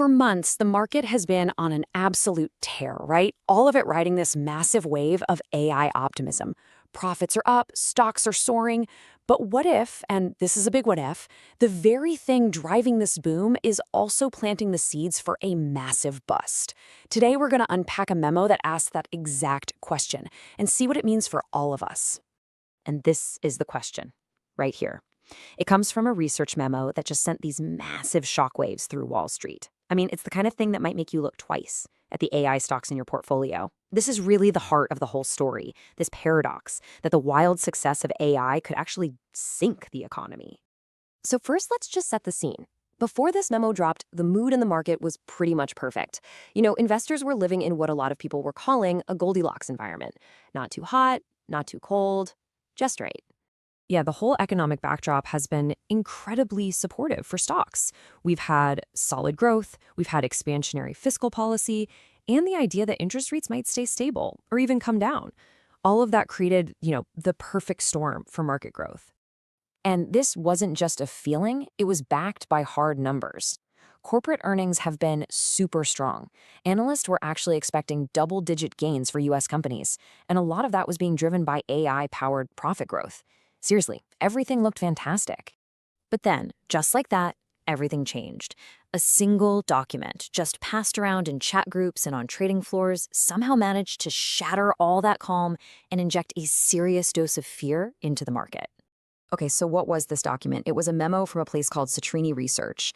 For months, the market has been on an absolute tear, right? All of it riding this massive wave of AI optimism. Profits are up, stocks are soaring. But what if, and this is a big what if, the very thing driving this boom is also planting the seeds for a massive bust? Today, we're going to unpack a memo that asks that exact question and see what it means for all of us. And this is the question, right here. It comes from a research memo that just sent these massive shockwaves through Wall Street. I mean, it's the kind of thing that might make you look twice at the AI stocks in your portfolio. This is really the heart of the whole story, this paradox that the wild success of AI could actually sink the economy. So first, let's just set the scene. Before this memo dropped, the mood in the market was pretty much perfect. Investors were living in what a lot of people were calling a Goldilocks environment. Not too hot, not too cold, just right. Yeah, the whole economic backdrop has been incredibly supportive for stocks. We've had solid growth, we've had expansionary fiscal policy, and the idea that interest rates might stay stable or even come down. All of that created, the perfect storm for market growth. And this wasn't just a feeling, it was backed by hard numbers. Corporate earnings have been super strong. Analysts were actually expecting double-digit gains for U.S. companies, and a lot of that was being driven by AI-powered profit growth. Seriously, everything looked fantastic. But then, just like that, everything changed. A single document, just passed around in chat groups and on trading floors, somehow managed to shatter all that calm and inject a serious dose of fear into the market. Okay, so what was this document? It was a memo from a place called Citrini Research.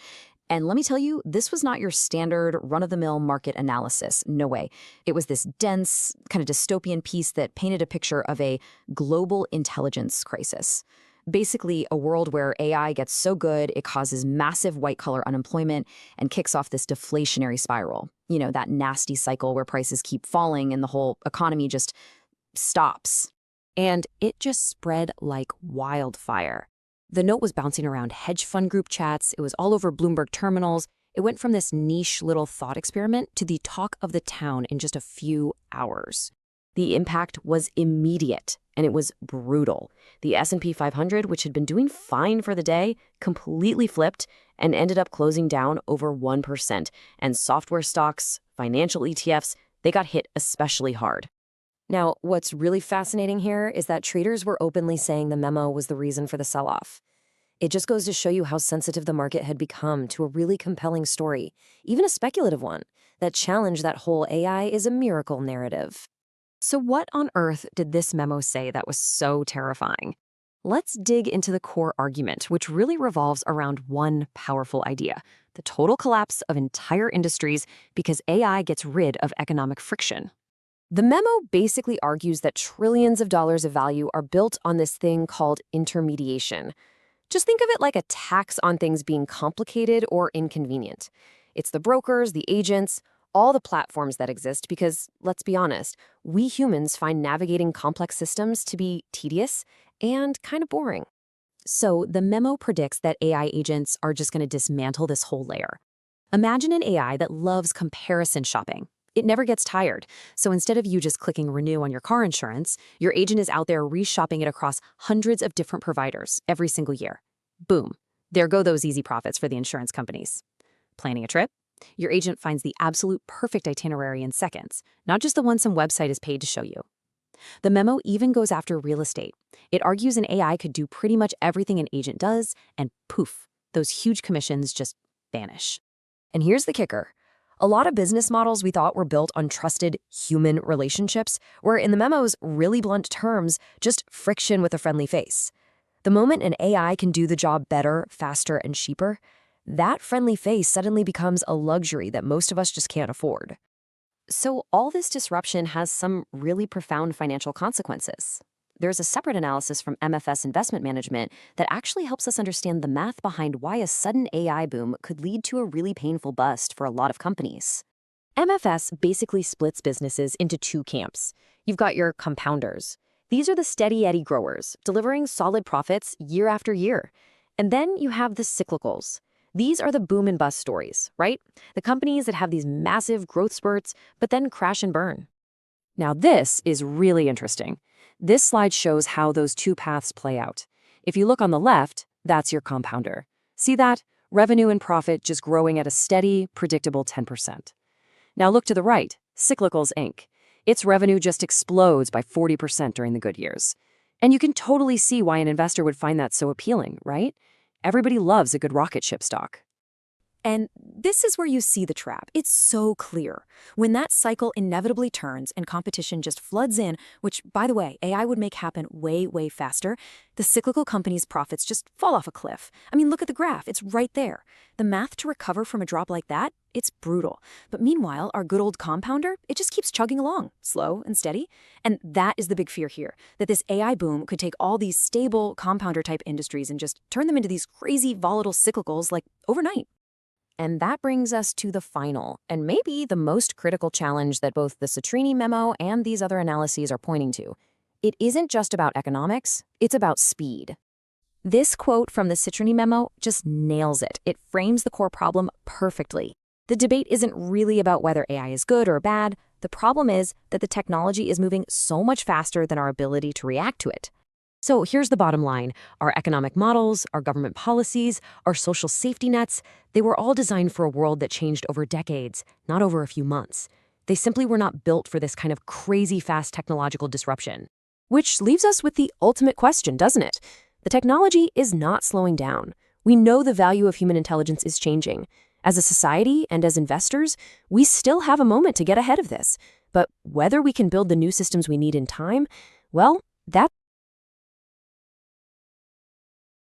And let me tell you, this was not your standard run-of-the-mill market analysis. No way. It was this dense, kind of dystopian piece that painted a picture of a global intelligence crisis. Basically, a world where AI gets so good it causes massive white-collar unemployment and kicks off this deflationary spiral. That nasty cycle where prices keep falling and the whole economy just stops. And it just spread like wildfire. The note was bouncing around hedge fund group chats. It was all over Bloomberg terminals. It went from this niche little thought experiment to the talk of the town in just a few hours. The impact was immediate, and it was brutal. The S&P 500, which had been doing fine for the day, completely flipped and ended up closing down over 1%. And software stocks, financial ETFs, they got hit especially hard. Now, what's really fascinating here is that traders were openly saying the memo was the reason for the sell-off. It just goes to show you how sensitive the market had become to a really compelling story, even a speculative one, that challenged that whole AI is a miracle narrative. So what on earth did this memo say that was so terrifying? Let's dig into the core argument, which really revolves around one powerful idea: the total collapse of entire industries because AI gets rid of economic friction. The memo basically argues that trillions of dollars of value are built on this thing called intermediation. Just think of it like a tax on things being complicated or inconvenient. It's the brokers, the agents, all the platforms that exist because, let's be honest, we humans find navigating complex systems to be tedious and kind of boring. So the memo predicts that AI agents are just going to dismantle this whole layer. Imagine an AI that loves comparison shopping. It never gets tired. So instead of you just clicking renew on your car insurance, your agent is out there reshopping it across hundreds of different providers every single year. Boom. There go those easy profits for the insurance companies. Planning a trip? Your agent finds the absolute perfect itinerary in seconds, not just the one some website is paid to show you. The memo even goes after real estate. It argues an AI could do pretty much everything an agent does, and poof, those huge commissions just vanish. And here's the kicker. A lot of business models we thought were built on trusted human relationships were, in the memo's really blunt terms, just friction with a friendly face. The moment an AI can do the job better, faster, and cheaper, that friendly face suddenly becomes a luxury that most of us just can't afford. So all this disruption has some really profound financial consequences. There's a separate analysis from MFS Investment Management that actually helps us understand the math behind why a sudden AI boom could lead to a really painful bust for a lot of companies. MFS basically splits businesses into two camps. You've got your compounders. These are the steady Eddie growers, delivering solid profits year after year. And then you have the cyclicals. These are the boom and bust stories, right? The companies that have these massive growth spurts, but then crash and burn. Now this is really interesting. This slide shows how those two paths play out. If you look on the left, that's your compounder. See that? Revenue and profit just growing at a steady, predictable 10%. Now look to the right, Cyclicals Inc. Its revenue just explodes by 40% during the good years. And you can totally see why an investor would find that so appealing, right? Everybody loves a good rocket ship stock. And this is where you see the trap. It's so clear. When that cycle inevitably turns and competition just floods in, which, by the way, AI would make happen way, way faster, the cyclical company's profits just fall off a cliff. I mean, look at the graph. It's right there. The math to recover from a drop like that, it's brutal. But meanwhile, our good old compounder, it just keeps chugging along, slow and steady. And that is the big fear here, that this AI boom could take all these stable compounder-type industries and just turn them into these crazy volatile cyclicals like overnight. And that brings us to the final, and maybe the most critical challenge that both the Citrini memo and these other analyses are pointing to. It isn't just about economics, it's about speed. This quote from the Citrini memo just nails it. It frames the core problem perfectly. The debate isn't really about whether AI is good or bad. The problem is that the technology is moving so much faster than our ability to react to it. So here's the bottom line. Our economic models, our government policies, our social safety nets, they were all designed for a world that changed over decades, not over a few months. They simply were not built for this kind of crazy fast technological disruption. Which leaves us with the ultimate question, doesn't it? The technology is not slowing down. We know the value of human intelligence is changing. As a society and as investors, we still have a moment to get ahead of this. But whether we can build the new systems we need in time, well, that's